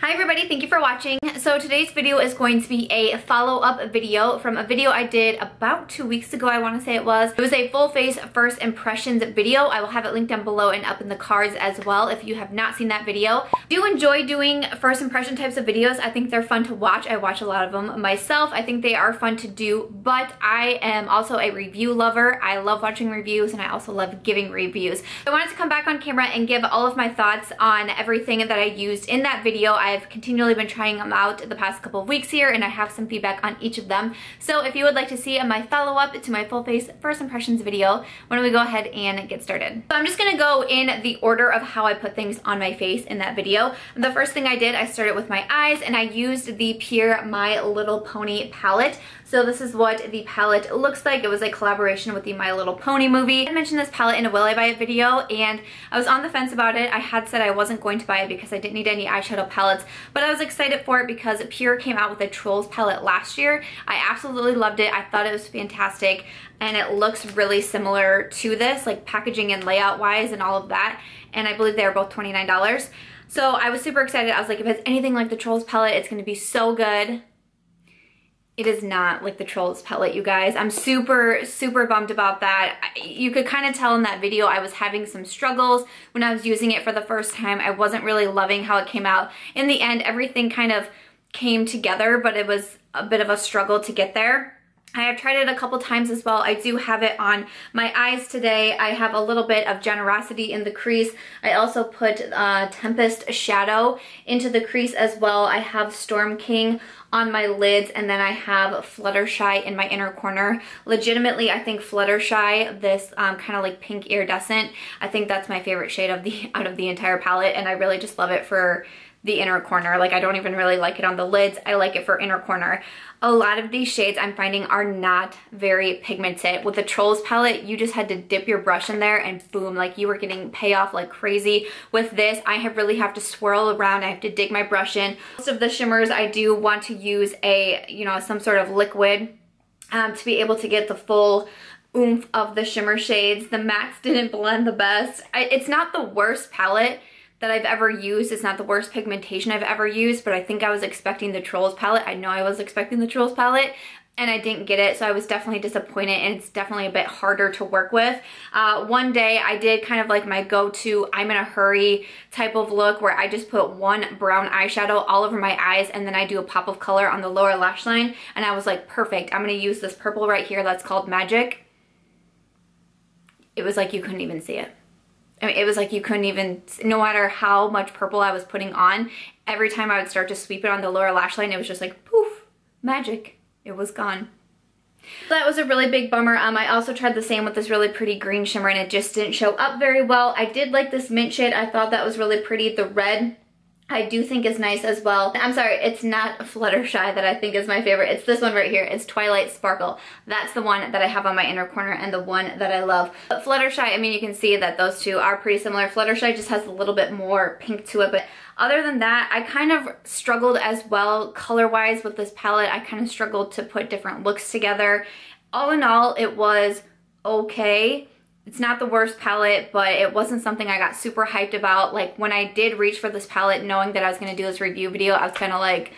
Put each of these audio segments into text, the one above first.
Hi everybody, thank you for watching. So today's video is going to be a follow-up video from a video I did about 2 weeks ago, I want to say it was. It was a full face first impressions video. I will have it linked down below and up in the cards as well if you have not seen that video. I do enjoy doing first impression types of videos. I think they're fun to watch. I watch a lot of them myself. I think they are fun to do, but I am also a review lover. I love watching reviews and I also love giving reviews. I wanted to come back on camera and give all of my thoughts on everything that I used in that video. I've continually been trying them out the past couple of weeks here and I have some feedback on each of them. So if you would like to see my follow-up to my full face first impressions video, why don't we go ahead and get started. So I'm just gonna go in the order of how I put things on my face in that video. The first thing I did, I started with my eyes and I used the Pure My Little Pony palette. So this is what the palette looks like. It was a collaboration with the My Little Pony movie. I mentioned this palette in a Will I Buy It video and I was on the fence about it. I had said I wasn't going to buy it because I didn't need any eyeshadow palettes, but I was excited for it because Pure came out with a Trolls palette last year. I absolutely loved it. I thought it was fantastic and it looks really similar to this, like packaging and layout wise and all of that. And I believe they were both $29. So I was super excited. I was like, if it's anything like the Trolls palette, it's gonna be so good. It is not like the Trolls palette, you guys. I'm super bummed about that. You could kind of tell in that video I was having some struggles when I was using it for the first time. I wasn't really loving how it came out. In the end, everything kind of came together, but it was a bit of a struggle to get there. I have tried it a couple times as well. I do have it on my eyes today. I have a little bit of Generosity in the crease. I also put Tempest Shadow into the crease as well. I have Storm King on my lids, and then I have Fluttershy in my inner corner. Legitimately, I think Fluttershy, this kind of like pink iridescent, I think that's my favorite shade of out of the entire palette, and I really just love it for the inner corner. Like, I don't even really like it on the lids. I like it for inner corner. A lot of these shades I'm finding are not very pigmented. With the Trolls palette, you just had to dip your brush in there and boom, like you were getting payoff like crazy. With this, I really have to swirl around. I have to dig my brush in. Most of the shimmers, I do want to use some sort of liquid to be able to get the full oomph of the shimmer shades. The mattes didn't blend the best. It's not the worst palette that I've ever used. It's not the worst pigmentation I've ever used, but I think I was expecting the Trolls palette. I know I was expecting the Trolls palette and I didn't get it, so I was definitely disappointed, and it's definitely a bit harder to work with. One day I did kind of like my go-to I'm in a hurry type of look where I just put one brown eyeshadow all over my eyes and then I do a pop of color on the lower lash line, and I was like, perfect, I'm gonna use this purple right here that's called Magic. It was like you couldn't even see it. I mean, it was like you couldn't even, no matter how much purple I was putting on, every time I would start to sweep it on the lower lash line, it was just like, poof, magic. It was gone. That was a really big bummer. I also tried the same with this really pretty green shimmer and it just didn't show up very well. I did like this mint shade. I thought that was really pretty. The red, I do think is nice as well. I'm sorry, it's not Fluttershy that I think is my favorite. It's this one right here. It's Twilight Sparkle. That's the one that I have on my inner corner and the one that I love. But Fluttershy, I mean, you can see that those two are pretty similar. Fluttershy just has a little bit more pink to it, but other than that, I kind of struggled as well color-wise with this palette. I kind of struggled to put different looks together. All in all, it was okay. It's not the worst palette, but it wasn't something I got super hyped about. Like, when I did reach for this palette, knowing that I was gonna do this review video, I was kind of like,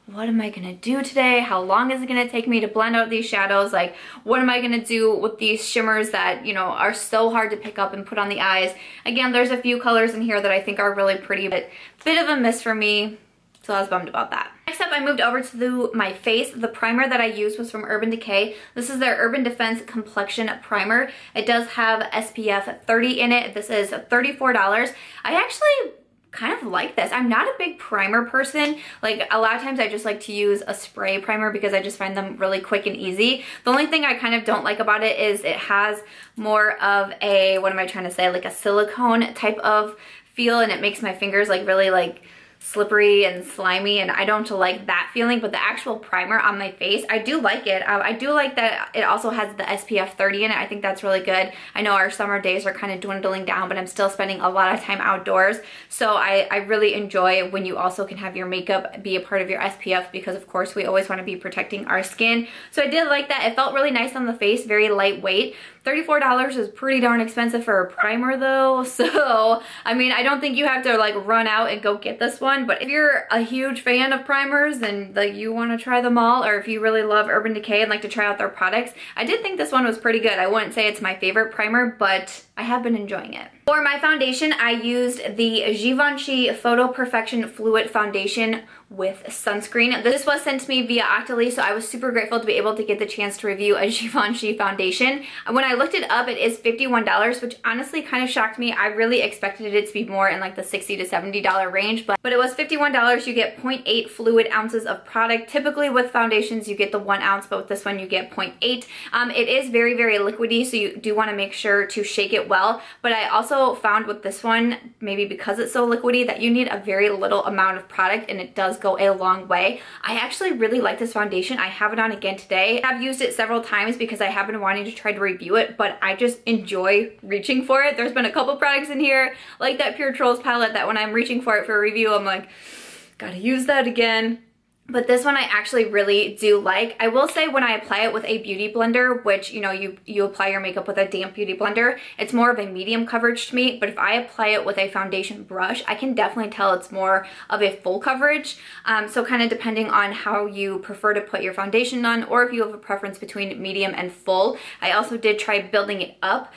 what am I gonna do today? How long is it gonna take me to blend out these shadows? Like, what am I gonna do with these shimmers that, you know, are so hard to pick up and put on the eyes? Again, there's a few colors in here that I think are really pretty, but a bit of a miss for me. So I was bummed about that. Next up, I moved over to my face. The primer that I used was from Urban Decay. This is their Urban Defense Complexion Primer. It does have SPF 30 in it. This is $34. I actually kind of like this. I'm not a big primer person. Like, a lot of times I just like to use a spray primer because I just find them really quick and easy. The only thing I kind of don't like about it is it has more of a, what am I trying to say, like a silicone type of feel, and it makes my fingers like really like slippery and slimy, and I don't like that feeling. But the actual primer on my face, I do like it. I do like that it also has the SPF 30 in it. I think that's really good. I know our summer days are kind of dwindling down, but I'm still spending a lot of time outdoors, so I really enjoy when you also can have your makeup be a part of your SPF, because of course we always want to be protecting our skin. So I did like that. It felt really nice on the face, very lightweight. $34 is pretty darn expensive for a primer though. So, I mean, I don't think you have to like run out and go get this one, but if you're a huge fan of primers and like you want to try them all, or if you really love Urban Decay and like to try out their products, I did think this one was pretty good. I wouldn't say it's my favorite primer, but I have been enjoying it. For my foundation, I used the Givenchy Photo Perfection Fluid Foundation with sunscreen. This was sent to me via Octoly, so I was super grateful to be able to get the chance to review a Givenchy foundation. When I looked it up, it is $51, which honestly kind of shocked me. I really expected it to be more in like the $60 to $70 range, but it was $51. You get 0.8 fluid ounces of product. Typically with foundations, you get the 1 ounce, but with this one, you get 0.8. It is very, very liquidy, so you do want to make sure to shake it well, but I also found with this one, maybe because it's so liquidy, that you need a very little amount of product, and it does go a long way. I actually really like this foundation. I have it on again today. I've used it several times because I have been wanting to try to review it, but I just enjoy reaching for it. There's been a couple products in here, like that Pure Trolls palette, that when I'm reaching for it for a review, I'm like, gotta use that again. But this one I actually really do like. I will say when I apply it with a beauty blender, which, you know, you apply your makeup with a damp beauty blender, it's more of a medium coverage to me. But if I apply it with a foundation brush, I can definitely tell it's more of a full coverage. So kind of depending on how you prefer to put your foundation on, or if you have a preference between medium and full. I also did try building it up,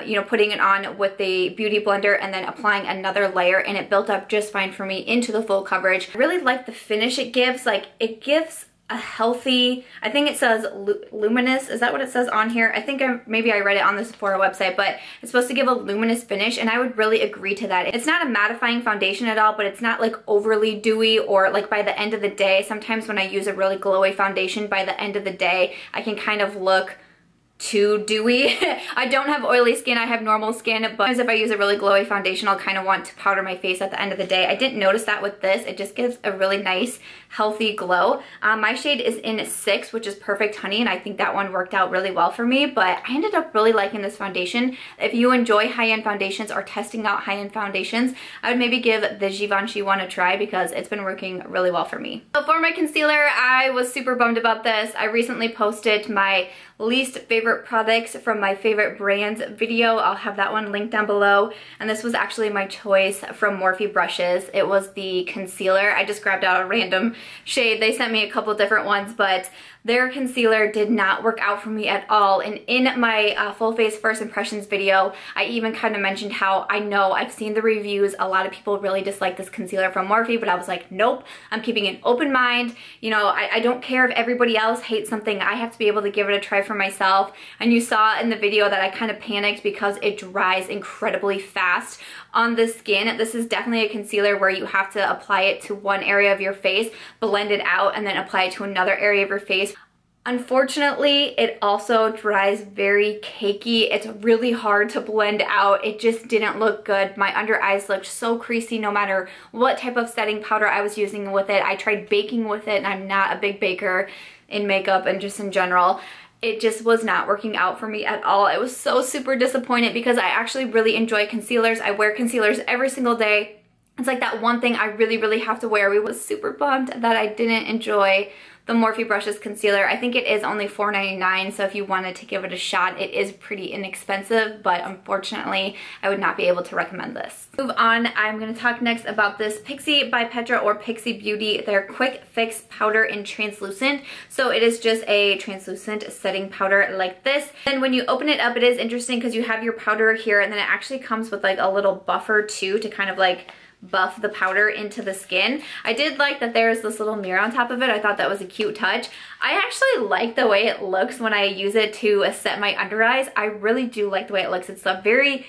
you know, putting it on with the beauty blender and then applying another layer, and it built up just fine for me into the full coverage. I really like the finish it gives. Like, it gives a healthy, I think it says luminous, is that what it says on here? I think maybe I read it on the Sephora website, but it's supposed to give a luminous finish, and I would really agree to that. It's not a mattifying foundation at all, but it's not like overly dewy, or like by the end of the day, sometimes when I use a really glowy foundation, by the end of the day, I can kind of look too dewy. I don't have oily skin, I have normal skin, but if I use a really glowy foundation, I'll kind of want to powder my face at the end of the day. I didn't notice that with this. It just gives a really nice, healthy glow. My shade is in 6, which is Perfect Honey, and I think that one worked out really well for me, but I ended up really liking this foundation. If you enjoy high-end foundations or testing out high-end foundations, I would maybe give the Givenchy one a try because it's been working really well for me. So for my concealer, I was super bummed about this. I recently posted my least favorite products from my favorite brands video. I'll have that one linked down below. And this was actually my choice from Morphe brushes. It was the concealer. I just grabbed out a random shade. They sent me a couple different ones, but their concealer did not work out for me at all. And in my full face first impressions video, I even kind of mentioned how I know I've seen the reviews. A lot of people really dislike this concealer from Morphe, but I was like, nope, I'm keeping an open mind. You know, I don't care if everybody else hates something. I have to be able to give it a try for myself. And you saw in the video that I kind of panicked because it dries incredibly fast on the skin. This is definitely a concealer where you have to apply it to one area of your face, blend it out, and then apply it to another area of your face. Unfortunately, it also dries very cakey. It's really hard to blend out. It just didn't look good. My under eyes looked so creasy no matter what type of setting powder I was using with it. I tried baking with it, and I'm not a big baker in makeup and just in general. It just was not working out for me at all. I was so super disappointed because I actually really enjoy concealers. I wear concealers every single day. It's like that one thing I really, really have to wear. We was super bummed that I didn't enjoy the Morphe Brushes concealer. I think it is only $4.99, so if you wanted to give it a shot, it is pretty inexpensive, but unfortunately, I would not be able to recommend this. Move on, I'm gonna talk next about this Pixi by Petra or Pixi Beauty, their Quick Fix Powder in Translucent. So it is just a translucent setting powder like this. And when you open it up, it is interesting because you have your powder here, and then it actually comes with like a little buffer too to kind of like buff the powder into the skin. I did like that there's this little mirror on top of it. I thought that was a cute touch. I actually like the way it looks when I use it to set my under eyes. I really do like the way it looks. It's a very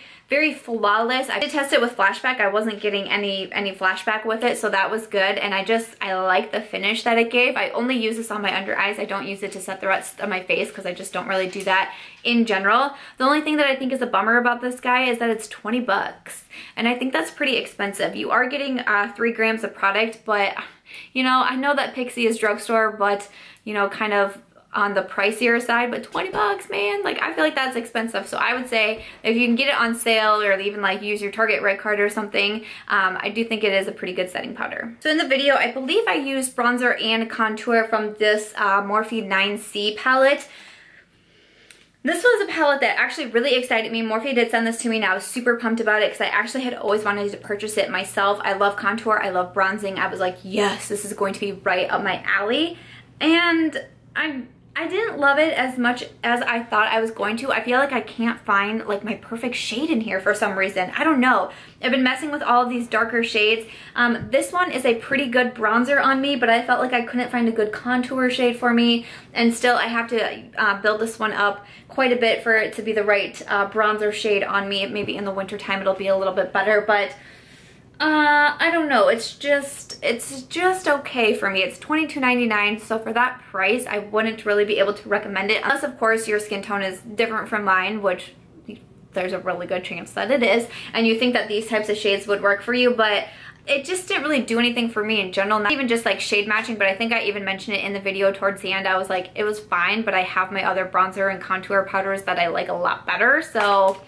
flawless. I did test it with flashback. I wasn't getting any flashback with it, so that was good. And I like the finish that it gave. I only use this on my under eyes. I don't use it to set the rest of my face because I just don't really do that in general. The only thing that I think is a bummer about this guy is that it's 20 bucks. And I think that's pretty expensive. You are getting 3 grams of product, but you know, I know that Pixi is drugstore, but you know, kind of on the pricier side, but 20 bucks, man, like I feel like that's expensive. So I would say if you can get it on sale or even like use your Target Red Card or something, I do think it is a pretty good setting powder. So in the video, I believe I used bronzer and contour from this Morphe 9C palette. This was a palette that actually really excited me. Morphe did send this to me and I was super pumped about it because I actually had always wanted to purchase it myself. I love contour, I love bronzing. I was like, yes, this is going to be right up my alley. And I didn't love it as much as I thought I was going to. I feel like I can't find like my perfect shade in here for some reason. I don't know. I've been messing with all of these darker shades. This one is a pretty good bronzer on me, but I felt like I couldn't find a good contour shade for me. And still I have to build this one up quite a bit for it to be the right bronzer shade on me. Maybe in the winter time it'll be a little bit better, but I don't know. It's just okay for me. It's $22.99, so for that price, I wouldn't really be able to recommend it. Unless, of course, your skin tone is different from mine, which there's a really good chance that it is, and you think that these types of shades would work for you, but it just didn't really do anything for me in general. Not even just like shade matching, but I think I even mentioned it in the video towards the end. I was like, it was fine, but I have my other bronzer and contour powders that I like a lot better, so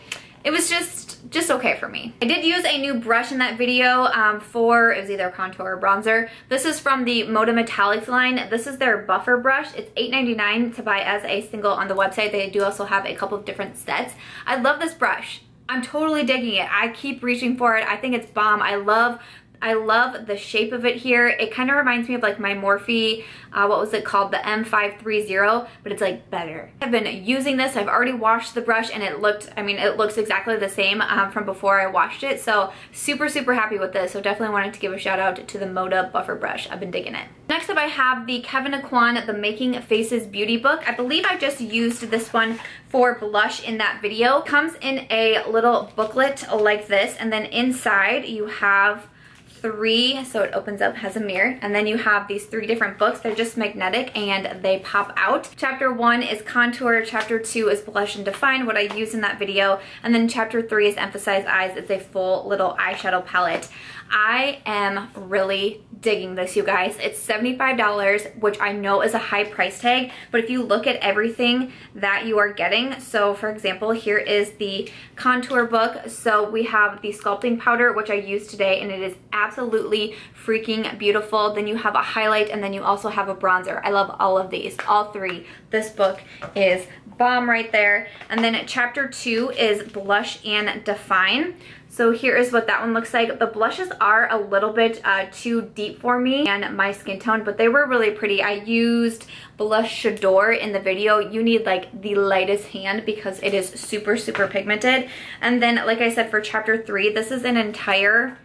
it was just okay for me. I did use a new brush in that video for, it was either contour or bronzer. This is from the Moda Metallics line. This is their buffer brush. It's $8.99 to buy as a single on the website. They do also have a couple of different sets. I love this brush. I'm totally digging it. I keep reaching for it. I think it's bomb. I love the shape of it here. It kind of reminds me of like my Morphe, what was it called? The M530, but it's like better. I've been using this. I've already washed the brush and it looked, I mean, it looks exactly the same from before I washed it. So super, super happy with this. So definitely wanted to give a shout out to the Moda buffer brush. I've been digging it. Next up, I have the Kevyn Aucoin, the Making Faces Beauty Book. I believe I just used this one for blush in that video. It comes in a little booklet like this, and then inside you have three, so it opens up, has a mirror, and then you have these 3 different books. They're just magnetic and they pop out. Chapter 1 is contour, chapter 2 is blush and define, what I used in that video, and then chapter 3 is emphasize eyes. It's a full little eyeshadow palette. I am really digging this, you guys. It's $75, which I know is a high price tag, but if you look at everything that you are getting, so for example, here is the contour book. So we have the sculpting powder, which I used today, and it is absolutely freaking beautiful. Then you have a highlight, and then you also have a bronzer. I love all of these, all 3. This book is bomb right there. And then chapter 2 is blush and define. So here is what that one looks like. The blushes are a little bit too deep for me and my skin tone, but they were really pretty. I used Blush J'adore in the video. You need like the lightest hand because it is super, super pigmented. And then, like I said, for chapter 3, this is an entire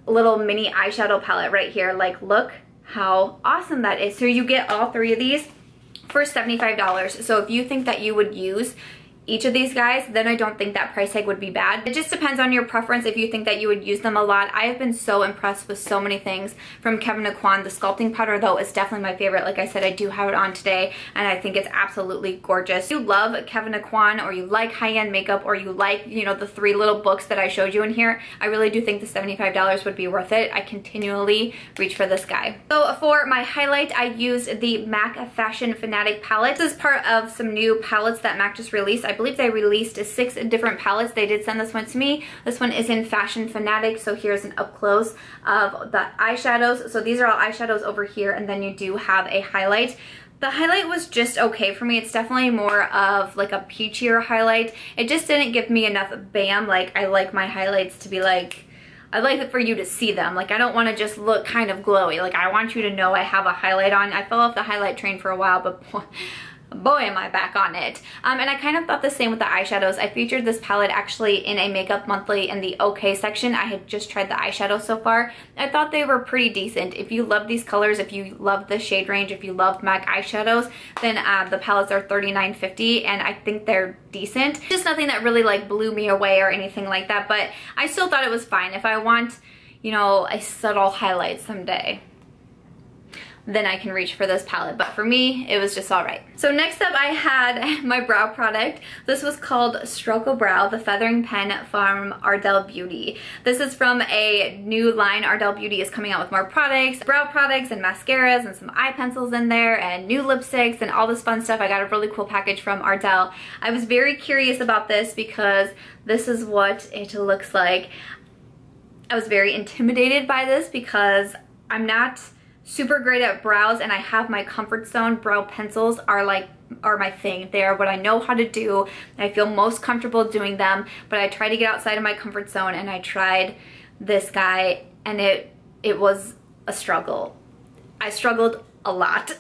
little mini eyeshadow palette right here. Like, look how awesome that is. So you get all 3 of these for $75. So if you think that you would use each of these guys, then I don't think that price tag would be bad. It just depends on your preference if you think that you would use them a lot. I have been so impressed with so many things from Kevyn Aucoin. The sculpting powder though is definitely my favorite. Like I said, I do have it on today and I think it's absolutely gorgeous. If you love Kevyn Aucoin, or you like high-end makeup, or you like, you know, the 3 little books that I showed you in here, I really do think the $75 would be worth it. I continually reach for this guy. So for my highlight, I used the MAC Fashion Fanatic palette. This is part of some new palettes that MAC just released. I believe they released 6 different palettes. They did send this one to me. This one is in Fashion Fanatic, so here's an up close of the eyeshadows. So these are all eyeshadows over here, and then you do have a highlight. The highlight was just okay for me. It's definitely more of like a peachier highlight. It just didn't give me enough bam. Like, I like my highlights to be like, I like it for you to see them. Like, I don't want to just look kind of glowy. Like, I want you to know I have a highlight on. I fell off the highlight train for a while, but boy am I back on it. And I kind of thought the same with the eyeshadows. I featured this palette actually in a Makeup Monthly in the OK section. I had just tried the eyeshadows so far. I thought they were pretty decent. If you love these colors, if you love the shade range, if you love MAC eyeshadows, then the palettes are $39.50 and I think they're decent. Just nothing that really like blew me away or anything like that, but I still thought it was fine. If I want, you know, a subtle highlight someday, then I can reach for this palette, but for me it was just all right. So next up I had my brow product. This was called Stroke Brow, the feathering pen from Ardell Beauty. This is from a new line. Ardell Beauty is coming out with more products, brow products and mascaras and some eye pencils in there and new lipsticks and all this fun stuff. I got a really cool package from Ardell. I was very curious about this because this is what it looks like. I was very intimidated by this because I'm not super great at brows, and I have my comfort zone. Brow pencils are my thing. They are what I know how to do. I feel most comfortable doing them, but I try to get outside of my comfort zone, and I tried this guy, and it was a struggle. I struggled a lot.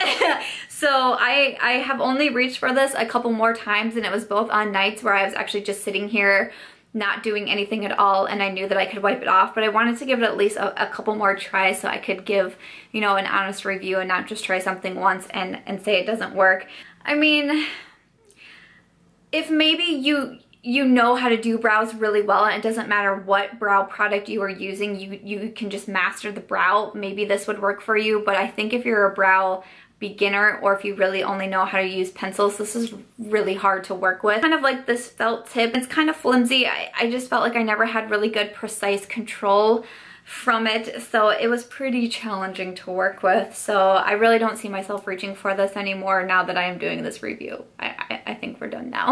So I have only reached for this a couple more times, and it was both on nights where I was actually just sitting here not doing anything at all, and I knew that I could wipe it off, but I wanted to give it at least a couple more tries so I could give, you know, an honest review and not just try something once and say it doesn't work. I mean, if maybe you know how to do brows really well, and it doesn't matter what brow product you are using, you can just master the brow, maybe this would work for you. But I think if you're a brow beginner, or if you really only know how to use pencils, this is really hard to work with. Kind of like this felt tip, it's kind of flimsy. I just felt like I never had really good precise control from it, so it was pretty challenging to work with. So I really don't see myself reaching for this anymore now that I am doing this review. I think we're done now.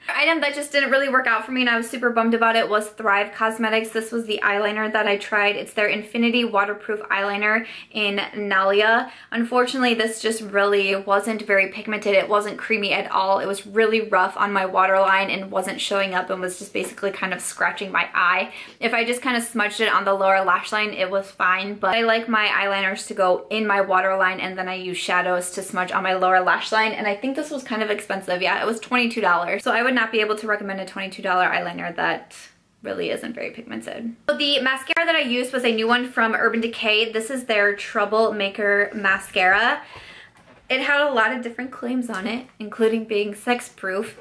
Item that just didn't really work out for me, and I was super bummed about it, was Thrive Cosmetics. This was the eyeliner that I tried. It's their Infinity Waterproof Eyeliner in Nalia. Unfortunately, this just really wasn't very pigmented. It wasn't creamy at all. It was really rough on my waterline and wasn't showing up, and was just basically kind of scratching my eye. If I just kind of smudged it on the lower lash line, it was fine, but I like my eyeliners to go in my waterline, and then I use shadows to smudge on my lower lash line, and I think this was kind of expensive. Yeah, it was $22, so I would not be able to recommend a $22 eyeliner that really isn't very pigmented. So the mascara that I used was a new one from Urban Decay. This is their Troublemaker mascara. It had a lot of different claims on it, including being sex proof.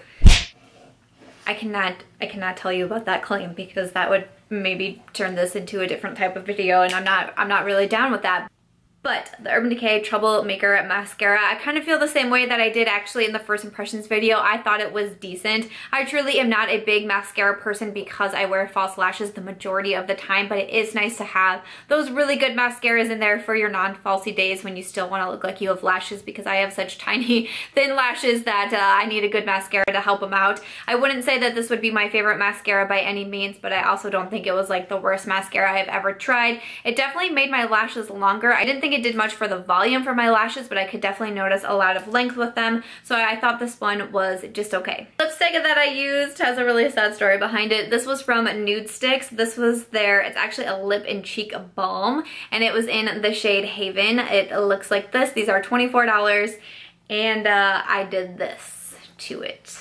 I cannot tell you about that claim, because that would maybe turn this into a different type of video, and I'm not really down with that. But the Urban Decay Troublemaker mascara, I kind of feel the same way that I did actually in the first impressions video. I thought it was decent. I truly am not a big mascara person because I wear false lashes the majority of the time, but it is nice to have those really good mascaras in there for your non-falsy days when you still want to look like you have lashes, because I have such tiny, thin lashes that I need a good mascara to help them out. I wouldn't say that this would be my favorite mascara by any means, but I also don't think it was like the worst mascara I've ever tried. It definitely made my lashes longer. I didn't think it did much for the volume for my lashes, but I could definitely notice a lot of length with them, so I thought this one was just okay. Lipstick that I used has a really sad story behind it. This was from Nude Stix. This was it's actually a lip and cheek balm, and it was in the shade Haven. It looks like this. These are $24, and I did this to it.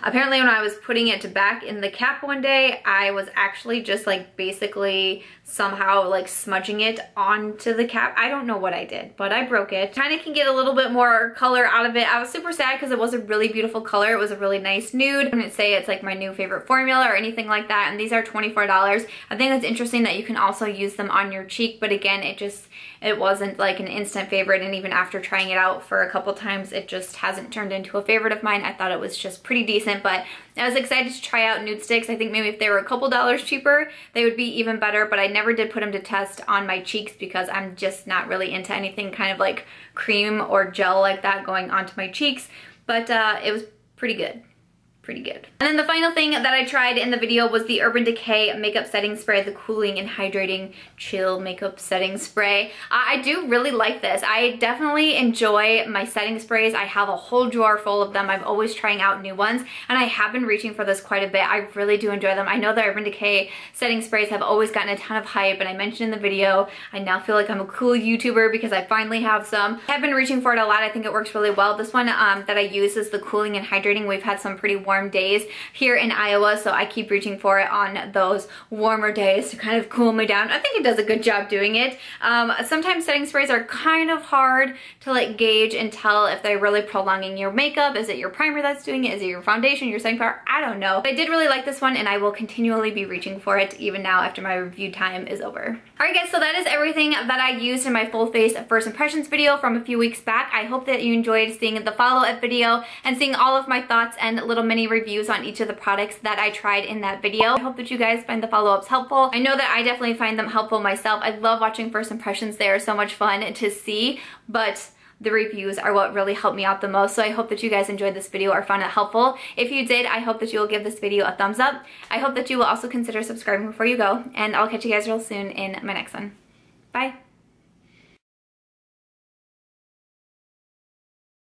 Apparently when I was putting it back in the cap one day, I was actually just like basically somehow like smudging it onto the cap. I don't know what I did, but I broke it. Kind of can get a little bit more color out of it. I was super sad because it was a really beautiful color. It was a really nice nude. I wouldn't say it's like my new favorite formula or anything like that, and these are $24. I think it's interesting that you can also use them on your cheek, but again, it wasn't like an instant favorite, and even after trying it out for a couple times, it just hasn't turned into a favorite of mine. I thought it was just pretty decent, but I was excited to try out Nude Stix. I think maybe if they were a couple dollars cheaper, they would be even better, but I never did put them to test on my cheeks because I'm just not really into anything kind of like cream or gel like that going onto my cheeks, but it was pretty good. Pretty good. And then the final thing that I tried in the video was the Urban Decay Makeup Setting Spray, the Cooling and Hydrating Chill Makeup Setting Spray. I do really like this. I definitely enjoy my setting sprays. I have a whole drawer full of them. I'm always trying out new ones, and I have been reaching for this quite a bit. I really do enjoy them. I know the Urban Decay setting sprays have always gotten a ton of hype, and I mentioned in the video, I now feel like I'm a cool YouTuber because I finally have some. I've been reaching for it a lot. I think it works really well. This one that I use is the Cooling and Hydrating. We've had some pretty warm days here in Iowa, so I keep reaching for it on those warmer days to kind of cool me down. I think it does a good job doing it. Sometimes setting sprays are kind of hard to like gauge and tell if they're really prolonging your makeup. Is it your primer that's doing it? Is it your foundation, your setting powder? I don't know. But I did really like this one, and I will continually be reaching for it even now after my review time is over. Alright guys, so that is everything that I used in my full face first impressions video from a few weeks back. I hope that you enjoyed seeing the follow-up video and seeing all of my thoughts and little mini reviews on each of the products that I tried in that video. I hope that you guys find the follow-ups helpful. I know that I definitely find them helpful myself. I love watching first impressions. They are so much fun to see, but the reviews are what really helped me out the most. So I hope that you guys enjoyed this video or found it helpful. If you did, I hope that you will give this video a thumbs up. I hope that you will also consider subscribing before you go, and I'll catch you guys real soon in my next one. Bye.